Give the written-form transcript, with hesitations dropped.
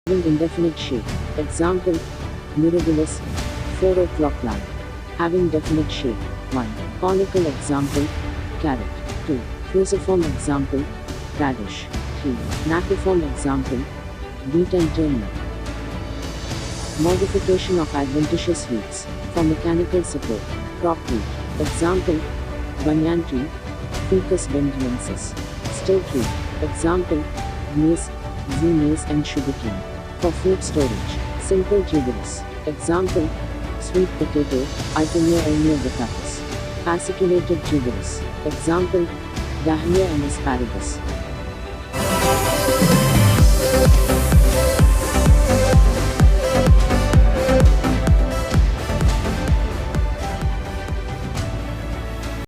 Having indefinite shape. Example, mirabilis, 4 o'clock lamp. Having definite shape. 1. Conical example, carrot. 2. Fusiform example, radish. 3. Napiform example, beet and turnip. Modification of adventitious roots. For mechanical support. Crop root. Example, banyan tree, Ficus bengalensis. Still tree. Example, maize, maize and sugarcane. For food storage. Simple tuberous. Example, sweet potato, Ipomoea elniovittatus. Fasciculated tuberous. Example, dahlia and asparagus.